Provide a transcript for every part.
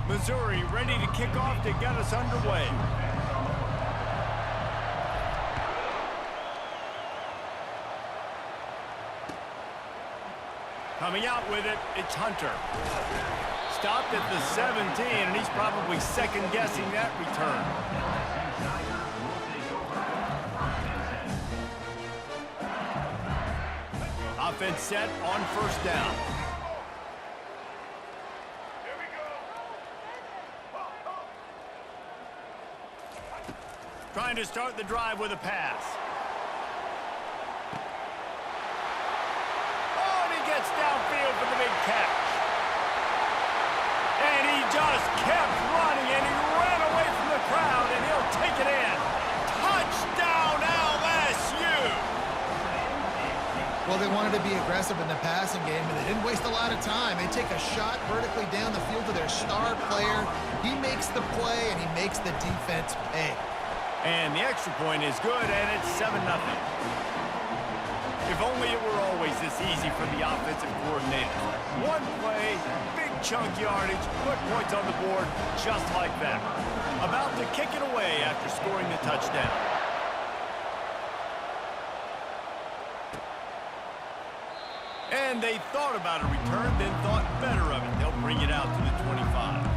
Missouri ready to kick off to get us underway. Coming out with it, it's Hunter. Stopped at the 17, and he's probably second-guessing that return. Offense set on first down. Trying to start the drive with a pass. Oh, and he gets downfield for the big catch. And he just kept running, and he ran away from the crowd, and he'll take it in. Touchdown, LSU! Well, they wanted to be aggressive in the passing game, and they didn't waste a lot of time. They take a shot vertically down the field to their star player. He makes the play, and he makes the defense pay. And the extra point is good, and it's 7-0. If only it were always this easy for the offensive coordinator. One play, big chunk yardage, put points on the board just like that. About to kick it away after scoring the touchdown. And they thought about a return, then thought better of it. They'll bring it out to the 25.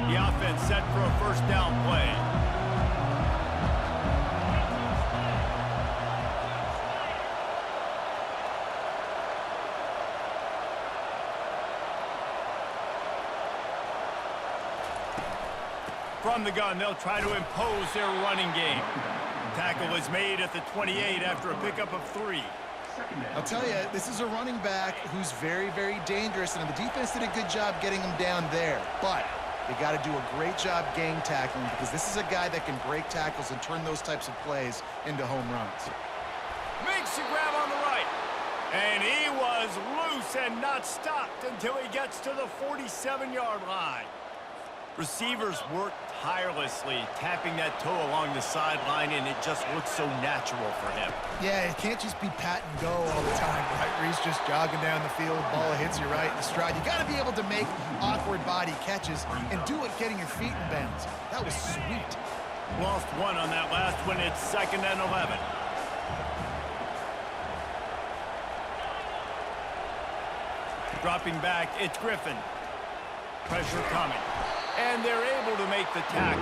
The offense set for a first down play. From the gun, they'll try to impose their running game. Tackle is made at the 28 after a pickup of 3. I'll tell you, this is a running back who's very, very dangerous, and the defense did a good job getting him down there. But they got to do a great job gang tackling because this is a guy that can break tackles and turn those types of plays into home runs. Makes the grab on the right. And he was loose and not stopped until he gets to the 47-yard line. Receivers work tirelessly, tapping that toe along the sideline, and it just looks so natural for him. Yeah, it can't just be pat and go all the time, right? Where he's just jogging down the field, ball hits you right in the stride. You got to be able to make awkward body catches and do it getting your feet in bounds. That was sweet. Lost one on that last one. It's 2nd and 11. Dropping back, it's Griffin. Pressure coming. And they're able to make the tackle.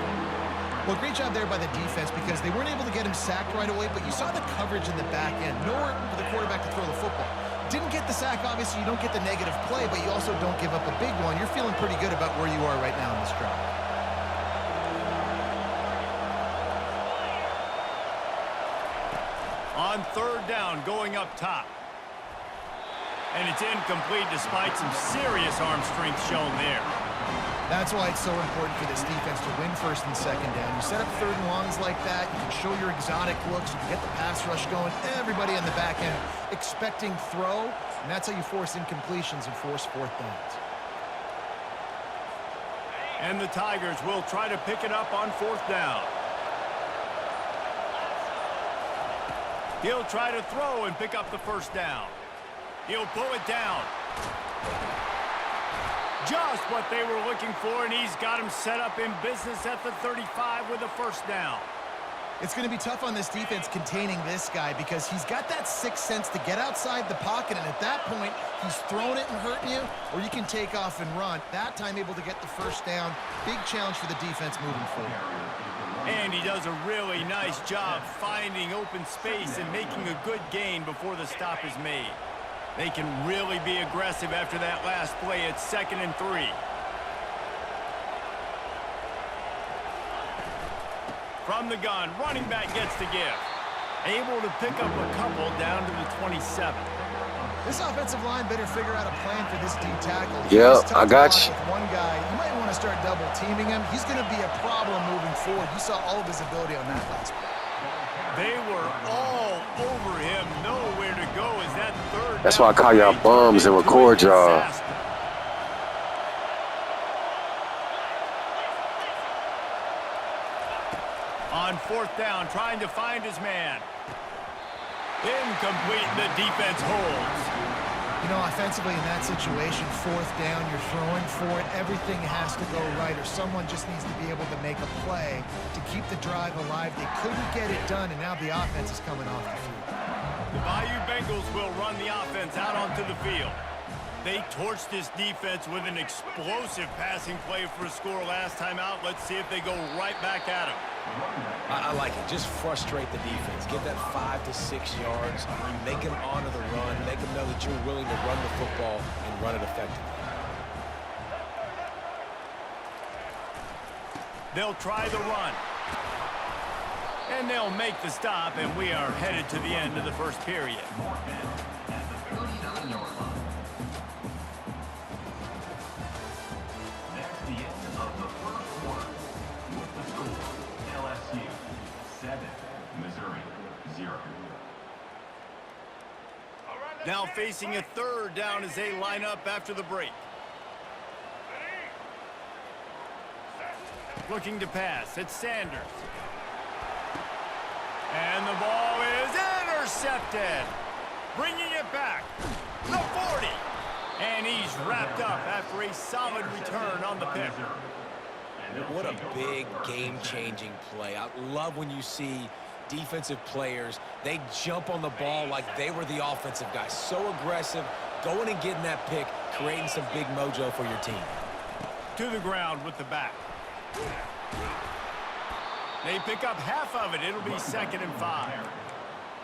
Well, great job there by the defense because they weren't able to get him sacked right away, but you saw the coverage in the back end. Nowhere for the quarterback to throw the football. Didn't get the sack, obviously. You don't get the negative play, but you also don't give up a big one. You're feeling pretty good about where you are right now in this drive. On 3rd down, going up top. And it's incomplete despite some serious arm strength shown there. That's why it's so important for this defense to win 1st and 2nd down. You set up 3rd and longs like that, you can show your exotic looks, you can get the pass rush going, everybody on the back end expecting throw, and that's how you force incompletions and force 4th downs. And the Tigers will try to pick it up on 4th down. He'll try to throw and pick up the 1st down. He'll pull it down. Just what they were looking for, and he's got him set up in business at the 35 with a 1st down. It's going to be tough on this defense containing this guy because he's got that 6th sense to get outside the pocket, and at that point, he's throwing it and hurting you, or you can take off and run. That time able to get the 1st down. Big challenge for the defense moving forward. And he does a really nice job finding open space and making a good gain before the stop is made. They can really be aggressive after that last play. It's 2nd and 3. From the gun, running back gets the give. Able to pick up a couple down to the 27. This offensive line better figure out a plan for this D tackle. Yeah, I got you. With one guy, you might want to start double teaming him. He's going to be a problem moving forward. You saw all of his ability on that last one. They were all over him, nowhere to go as that third. That's why I call y'all bums and record y'all. On fourth down, trying to find his man. Incomplete, the defense holds. You know, offensively in that situation, fourth down, you're throwing for it. Everything has to go right, or someone just needs to be able to make a play to keep the drive alive. They couldn't get it done, and now the offense is coming off the field. The Bayou Bengals will run the offense out onto the field. They torched this defense with an explosive passing play for a score last time out. Let's see if they go right back at him. I like it. Just frustrate the defense. Get that 5 to 6 yards. Make them honor the run. Make them know that you're willing to run the football and run it effectively. They'll try the run. And they'll make the stop, and we are headed to the end of the first period. Now facing a third down as they line up after the break. Looking to pass, it's Sanders. And the ball is intercepted. Bringing it back, the 40. And he's wrapped up after a solid return on the pick. What a big game-changing play. I love when you see defensive players, they jump on the ball like they were the offensive guys. So aggressive, going and getting that pick, creating some big mojo for your team. To the ground with the back. They pick up half of it. It'll be 2nd and 5.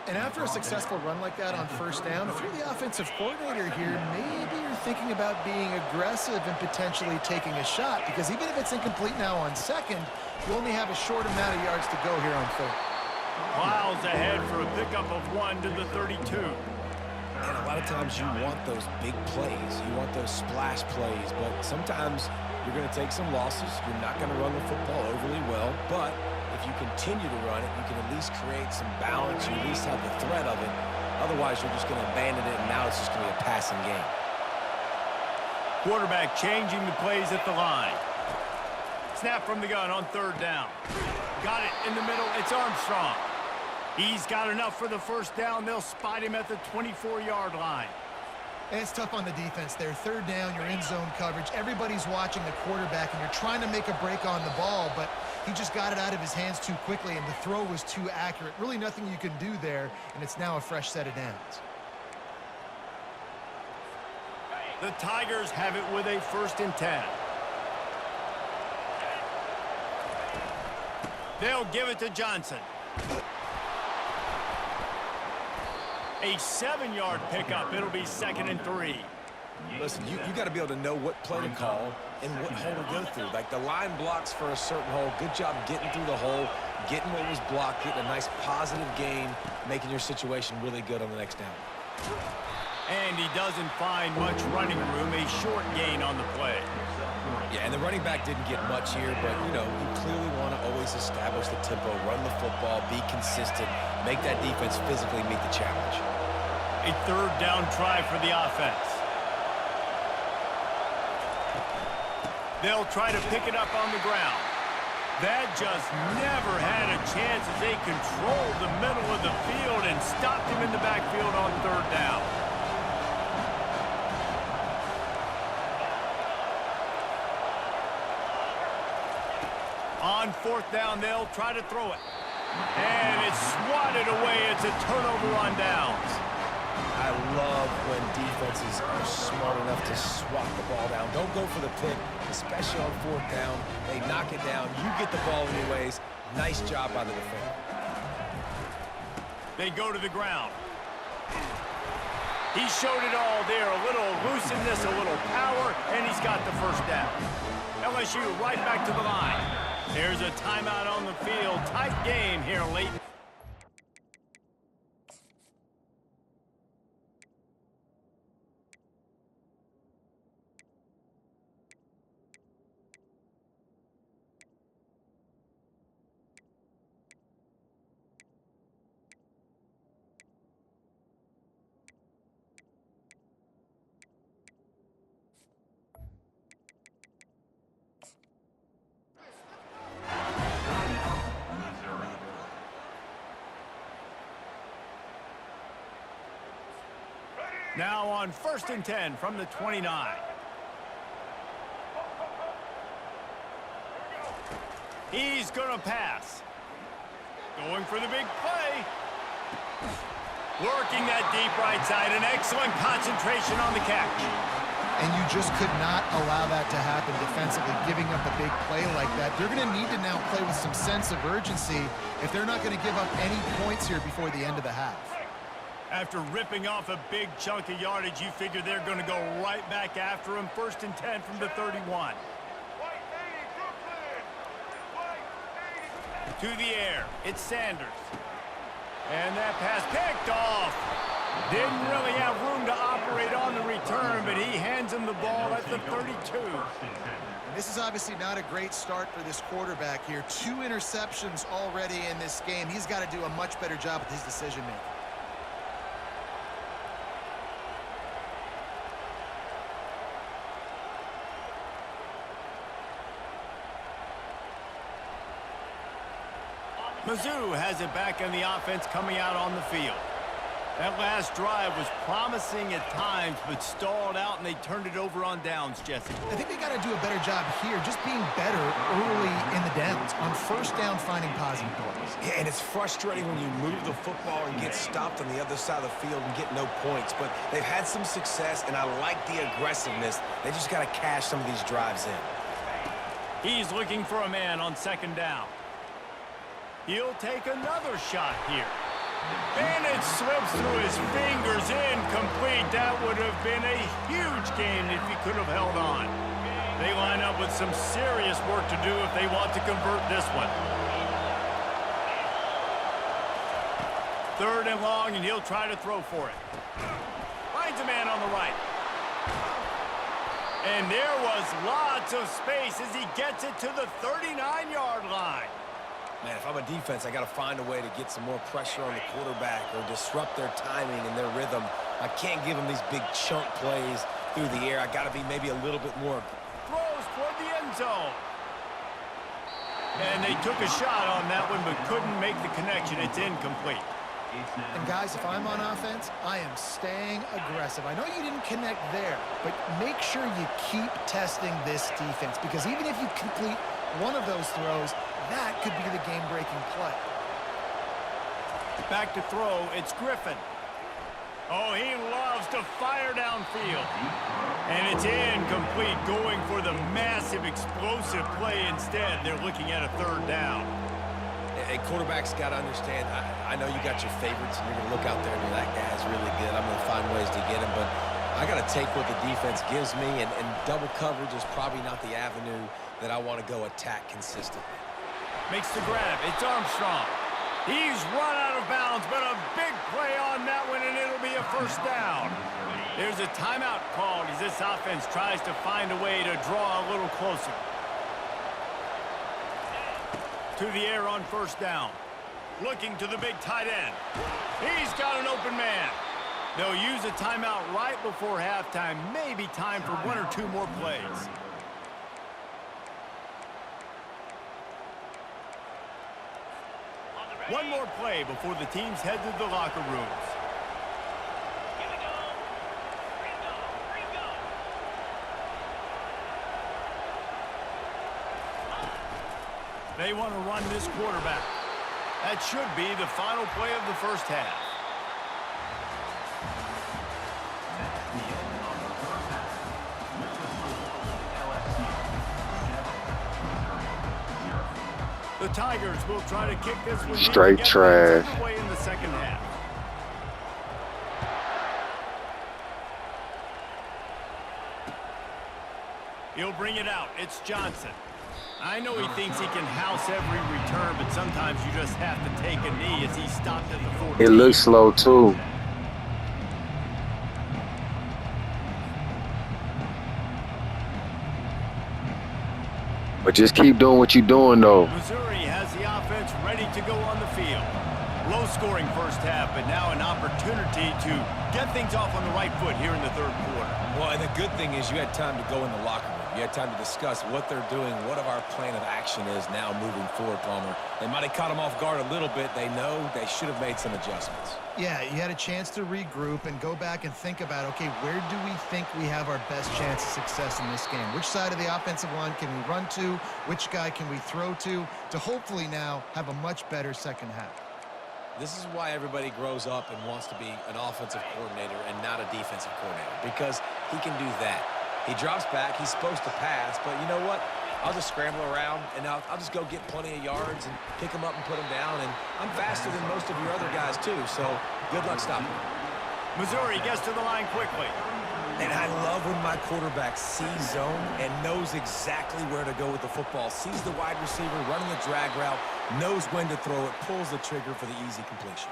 And after a successful run like that on first down, if you're the offensive coordinator here, maybe you're thinking about being aggressive and potentially taking a shot, because even if it's incomplete now on second, you only have a short amount of yards to go here on third. Miles ahead for a pickup of 1 to the 32. And a lot of times you want those big plays. You want those splash plays, but sometimes you're going to take some losses. You're not going to run the football overly well, but if you continue to run it, you can at least create some balance. You at least have the threat of it. Otherwise, you're just going to abandon it, and now it's just going to be a passing game. Quarterback changing the plays at the line. Snap from the gun on third down. Got it in the middle. It's Armstrong. He's got enough for the first down. They'll spot him at the 24-yard line. And it's tough on the defense there. Third down, you're in zone coverage. Everybody's watching the quarterback, and you're trying to make a break on the ball, but he just got it out of his hands too quickly, and the throw was too accurate. Really nothing you can do there, and it's now a fresh set of downs. The Tigers have it with a 1st and 10. They'll give it to Johnson. A 7-yard pickup. It'll be 2nd and 3. Listen, you got to be able to know what play to call and what hole to go through. Like the line blocks for a certain hole. Good job getting through the hole, getting what was blocked, getting a nice positive gain, making your situation really good on the next down. And he doesn't find much running room. A short gain on the play. Yeah, and the running back didn't get much here, but, you know, you clearly want to always establish the tempo, run the football, be consistent, make that defense physically meet the challenge. A third down try for the offense. They'll try to pick it up on the ground. That just never had a chance as they controlled the middle of the field and stopped him in the backfield on third down. On fourth down, they'll try to throw it. And it's swatted away. It's a turnover on downs. I love when defenses are smart enough to swat the ball down. Don't go for the pick, especially on fourth down. They knock it down. You get the ball anyways. Nice job by the defender. They go to the ground. He showed it all there. A little elusiveness, a little power, and he's got the first down. LSU right back to the line. There's a timeout on the field. Tight game here late. Now on 1st and 10 from the 29. He's going to pass. Going for the big play. Working that deep right side. An excellent concentration on the catch. And you just could not allow that to happen defensively, giving up a big play like that. They're going to need to now play with some sense of urgency if they're not going to give up any points here before the end of the half. After ripping off a big chunk of yardage, you figure they're going to go right back after him. 1st and 10 from the 31. To the air, it's Sanders. And that pass picked off. Didn't really have room to operate on the return, but he hands him the ball at the 32. This is obviously not a great start for this quarterback here. 2 interceptions already in this game. He's got to do a much better job with his decision-making. Mizzou has it back in the offense coming out on the field. That last drive was promising at times, but stalled out, and they turned it over on downs, Jesse. I think they got to do a better job here, just being better early in the downs. On 1st down, finding positive plays. Yeah, and it's frustrating when you move the football and get stopped on the other side of the field and get no points. But they've had some success, and I like the aggressiveness. They just got to cash some of these drives in. He's looking for a man on 2nd down. He'll take another shot here. And it slips through his fingers, incomplete. That would have been a huge gain if he could have held on. They line up with some serious work to do if they want to convert this one. 3rd and long, and he'll try to throw for it. Finds a man on the right. And there was lots of space as he gets it to the 39-yard line. Man, if I'm a defense, I got to find a way to get some more pressure on the quarterback or disrupt their timing and their rhythm. I can't give them these big chunk plays through the air. I got to be maybe a little bit more. Throws toward the end zone. And they took a shot on that one, but couldn't make the connection. It's incomplete. And guys, if I'm on offense, I am staying aggressive. I know you didn't connect there, but make sure you keep testing this defense, because even if you complete one of those throws, that could be the game-breaking play. Back to throw, it's Griffin. Oh, he loves to fire downfield. And it's incomplete, going for the massive explosive play instead. They're looking at a 3rd down. A quarterback's got to understand, I know you got your favorites, and you're going to look out there and be like, that guy's really good. I'm going to find ways to get him, but I got to take what the defense gives me, and double coverage is probably not the avenue that I want to go attack consistently. Makes the grab. It's Armstrong. He's run out of bounds, but a big play on that one, and it'll be a 1st down. There's a timeout called as this offense tries to find a way to draw a little closer. To the air on 1st down. Looking to the big tight end. He's got an open man. They'll use a timeout right before halftime. Maybe time for 1 or 2 more plays. One more play before the teams head to the locker rooms. They want to run this quarterback. That should be the final play of the 1st half. The Tigers will try to kick this one Straight trash. away in the 2nd half. He'll bring it out. It's Johnson. I know he thinks he can house every return, but sometimes you just have to take a knee as he stopped at the 40. It looks slow too. But just keep doing what you're doing though. Missouri has the offense ready to go on the field. Low score. low-scoring first half, but now an opportunity to get things off on the right foot here in the third quarter. Well, and the good thing is you had time to go in the locker room. You had time to discuss what they're doing, what our plan of action is now moving forward, Palmer. They might have caught them off guard a little bit. They know they should have made some adjustments. Yeah, you had a chance to regroup and go back and think about, okay, where do we think we have our best chance of success in this game? Which side of the offensive line can we run to? Which guy can we throw to hopefully now have a much better second half? This is why everybody grows up and wants to be an offensive coordinator and not a defensive coordinator, because he can do that. He drops back. He's supposed to pass, but you know what? I'll just scramble around, and I'll just go get plenty of yards and pick them up and put them down, and I'm faster than most of your other guys, too, so good luck stopping me. Missouri gets to the line quickly. And I love when my quarterback sees zone and knows exactly where to go with the football, sees the wide receiver running the drag route, knows when to throw it, pulls the trigger for the easy completion.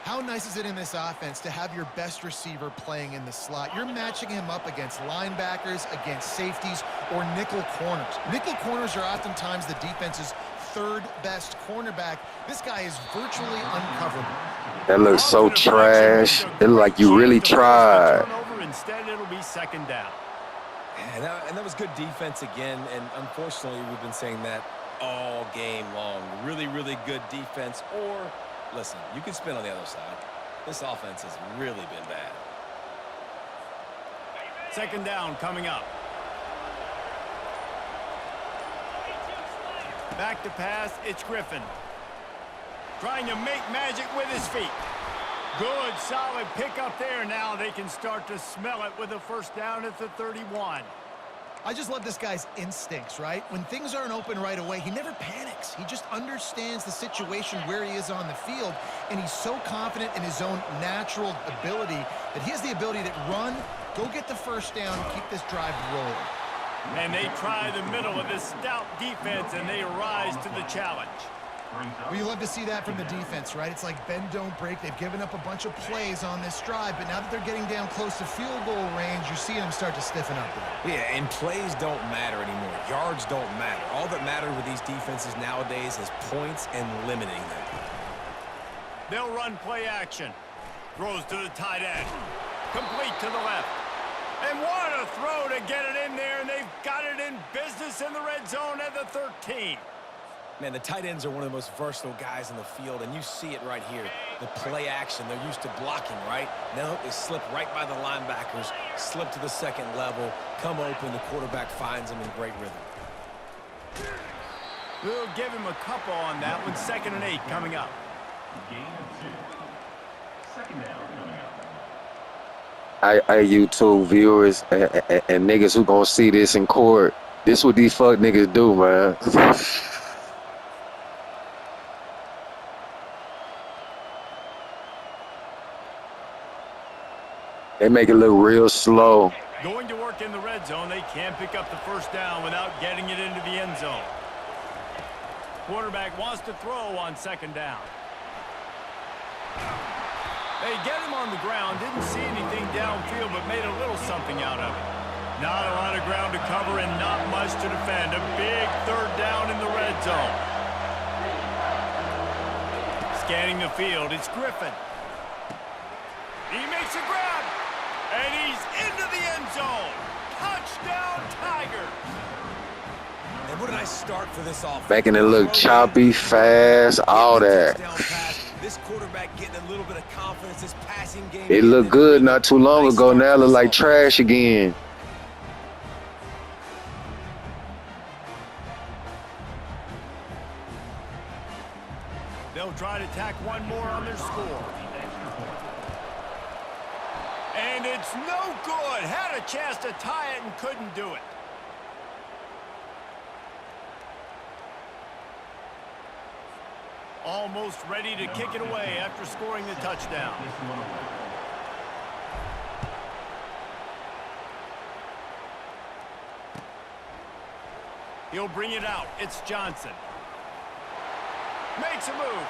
How nice is it in this offense to have your best receiver playing in the slot? You're matching him up against linebackers, against safeties, or nickel corners. Nickel corners are oftentimes the defense's third best cornerback. This guy is virtually uncoverable. That looks so trash. It looked like you really tried. Instead, it'll be second down. And that was good defense again, and unfortunately, we've been saying that all game long. Really, really good defense, or, listen, you can spin on the other side. This offense has really been bad. Second down coming up. Back to pass, it's Griffin. Trying to make magic with his feet. Good, solid pickup there. Now they can start to smell it with a first down at the 31. I just love this guy's instincts, right? When things aren't open right away, he never panics. He just understands the situation where he is on the field, and he's so confident in his own natural ability that he has the ability to run, go get the first down, and keep this drive rolling. And they try the middle of this stout defense, and they rise to the challenge. Well, you love to see that from the defense, right? It's like bend, don't break. They've given up a bunch of plays on this drive, but now that they're getting down close to field goal range, you're seeing them start to stiffen up there. Yeah, and plays don't matter anymore. Yards don't matter. All that matters with these defenses nowadays is points and limiting them. They'll run play action. Throws to the tight end. Complete to the left. And what a throw to get it in there, and they've got it in business in the red zone at the 13. Man, the tight ends are one of the most versatile guys in the field, and you see it right here. The play action, they're used to blocking, right? Now they slip right by the linebackers, slip to the second level, come open, the quarterback finds them in great rhythm. We'll give him a couple on that one. 2nd and 8 coming up. Hey, YouTube viewers and niggas who gonna see this in court, this what these fuck niggas do, man. They make it look real slow. Going to work in the red zone, they can't pick up the first down without getting it into the end zone. Quarterback wants to throw on 2nd down. They get him on the ground, didn't see anything downfield, but made a little something out of it. Not a lot of ground to cover and not much to defend. A big 3rd down in the red zone. Scanning the field, it's Griffin. He makes a grab, and he's into the end zone. Touchdown, Tigers. And what a nice start for this offense. Making it look choppy, fast, all that. This quarterback getting a little bit of confidence, this passing game. It looked good not too long ago. Now it look like trash again. They'll try to tack one more on their score. And it's no good. Had a chance to tie it and couldn't do it. Almost ready to kick it away after scoring the touchdown. He'll bring it out. It's Johnson. Makes a move.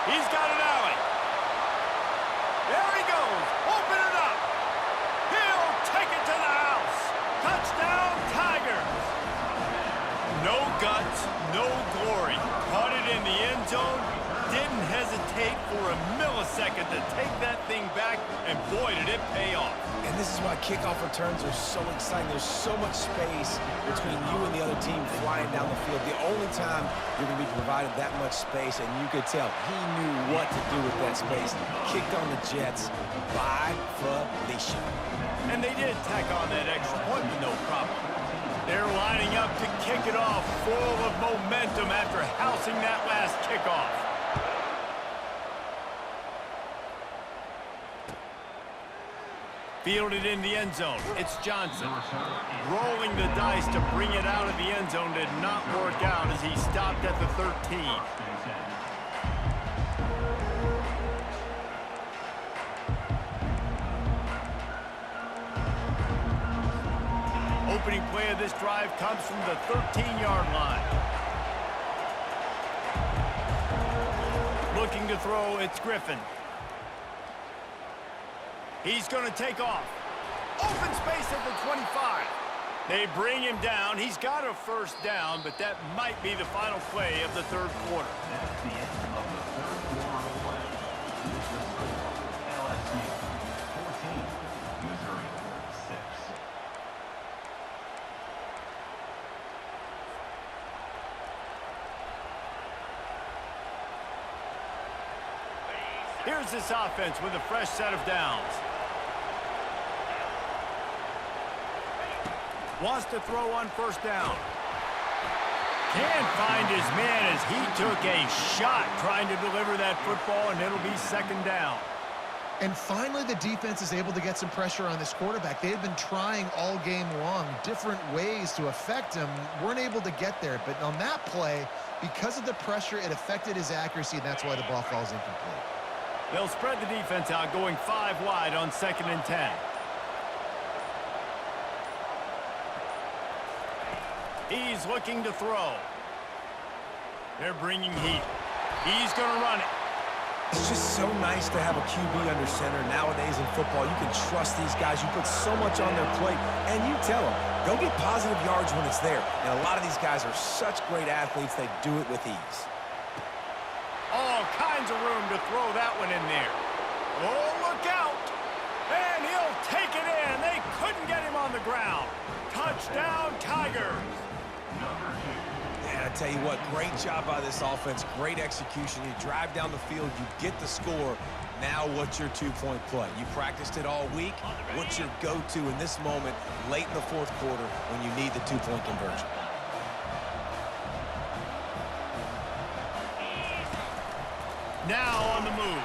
He's got an alley. There he goes. Open it up. He'll take it to the house. Touchdown, Tigers. No guts, no glory. Caught it in the end zone. Didn't hesitate. second to take that thing back, and boy, did it pay off. And this is why kickoff returns are so exciting. There's so much space between you and the other team flying down the field. The only time you're going to be provided that much space, and you could tell he knew what to do with that space. Kicked on the Jets by Felicia. And they did tack on that extra point with no problem. They're lining up to kick it off full of momentum after housing that last kickoff. Fielded in the end zone. It's Johnson. Rolling the dice to bring it out of the end zone did not work out as he stopped at the 13. Opening play of this drive comes from the 13-yard line. Looking to throw, it's Griffin. He's going to take off. Open space at the 25. They bring him down. He's got a first down, but that might be the final play of the third quarter. That's the end of the third quarter of play. This is LSU 14, Missouri 6. Here's this offense with a fresh set of downs. Wants to throw on first down. Can't find his man as he took a shot trying to deliver that football, and it'll be second down. And finally, the defense is able to get some pressure on this quarterback. They had been trying all game long, different ways to affect him. Weren't able to get there, but on that play, because of the pressure, it affected his accuracy, and that's why the ball falls incomplete. They'll spread the defense out, going 5 wide on 2nd and 10. He's looking to throw. They're bringing heat. He's going to run it. It's just so nice to have a QB under center. Nowadays in football, you can trust these guys. You put so much on their plate, and you tell them, go get positive yards when it's there. And a lot of these guys are such great athletes, they do it with ease. All kinds of room to throw that one in there. Oh, look out. And he'll take it in. They couldn't get him on the ground. Touchdown, Tigers. And I tell you what, great job by this offense, great execution. You drive down the field, you get the score. Now what's your two-point play? You practiced it all week. What's your go-to in this moment late in the fourth quarter when you need the two-point conversion? Now on the move.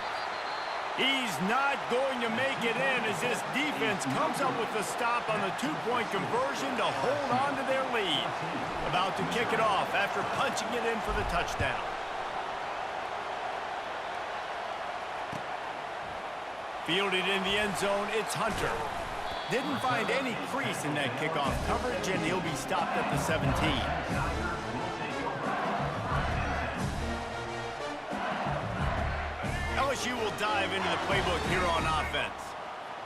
He's not going to make it in as this defense comes up with the stop on the two-point conversion to hold on to their lead. About to kick it off after punching it in for the touchdown. Fielded in the end zone, it's Hunter. Didn't find any crease in that kickoff coverage, and he'll be stopped at the 17. LSU will dive into the playbook here on offense.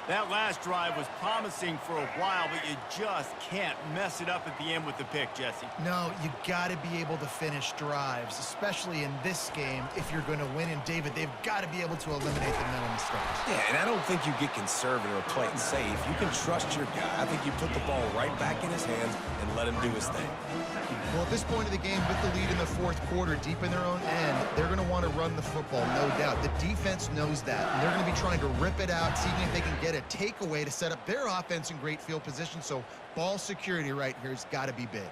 That last drive was promising for a while, but you just can't mess it up at the end with the pick, Jesse. No, you got to be able to finish drives, especially in this game if you're going to win. And, David, they've got to be able to eliminate the mental mistakes. Yeah, and I don't think you get conservative or play it safe. You can trust your guy. I think you put the ball right back in his hands and let him do his thing. Well, at this point of the game, with the lead in the fourth quarter, deep in their own end, they're going to want to run the football, no doubt. The defense knows that, and they're going to be trying to rip it out, seeing if they can get a takeaway to set up their offense in great field position. So ball security right here has got to be big.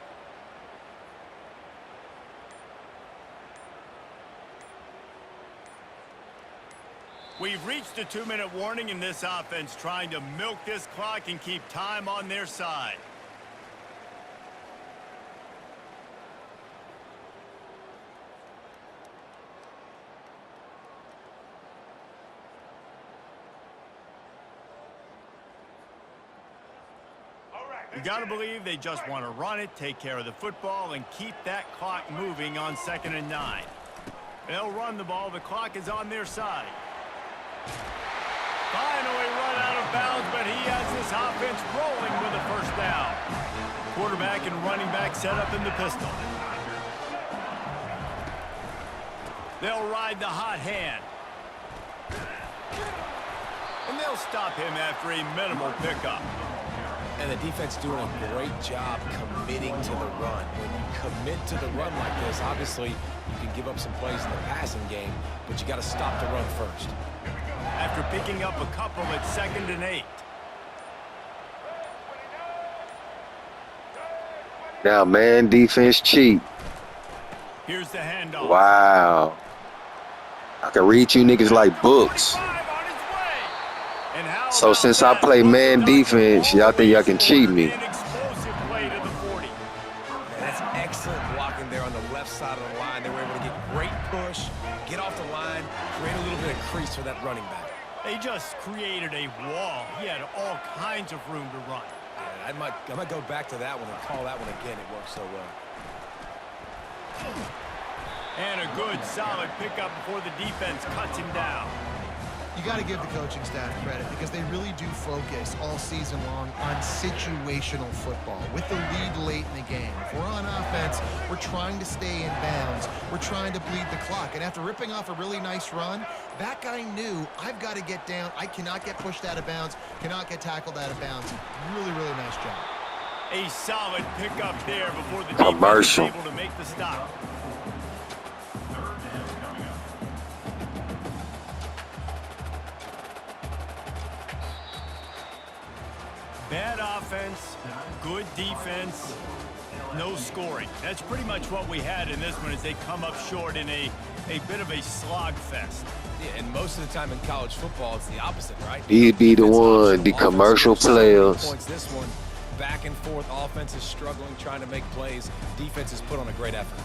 We've reached a 2-minute warning in this offense, trying to milk this clock and keep time on their side. You got to believe they just want to run it, take care of the football, and keep that clock moving on 2nd and 9. They'll run the ball. The clock is on their side. Finally run out of bounds, but he has this offense rolling with a first down. Quarterback and running back set up in the pistol. They'll ride the hot hand. And they'll stop him after a minimal pickup. And the defense doing a great job committing to the run. When you commit to the run like this, obviously you can give up some plays in the passing game, but you got to stop the run first. After picking up a couple at 2nd and 8. Now, man, defense cheap. Here's the handoff. Wow. I can read you niggas like books. 45 on his way. And how So about since I that? play man defense, y'all think y'all can cheat me? An explosive play to the 40. That's excellent blocking there on the left side of the line. They were able to get great push, get off the line, create a little bit of crease for that running back. They just created a wall. He had all kinds of room to run. Yeah, I might go back to that one and call that one again. It worked so well. And a good, solid pickup before the defense cuts him down. You got to give the coaching staff credit because they really do focus all season long on situational football with the lead late in the game. If we're on offense, we're trying to stay in bounds. We're trying to bleed the clock. And after ripping off a really nice run, that guy knew, I've got to get down. I cannot get pushed out of bounds, cannot get tackled out of bounds. Really, really nice job. A solid pickup there before the Commercial. defense is able to make the stop. Bad offense, good defense, no scoring. That's pretty much what we had in this one as they come up short in a bit of a slogfest. Yeah, and most of the time in college football, it's the opposite, right? He'd be the Defense one, optional, the offense commercial scores so many players. points. This one, back and forth, offense is struggling, trying to make plays. Defense has put on a great effort.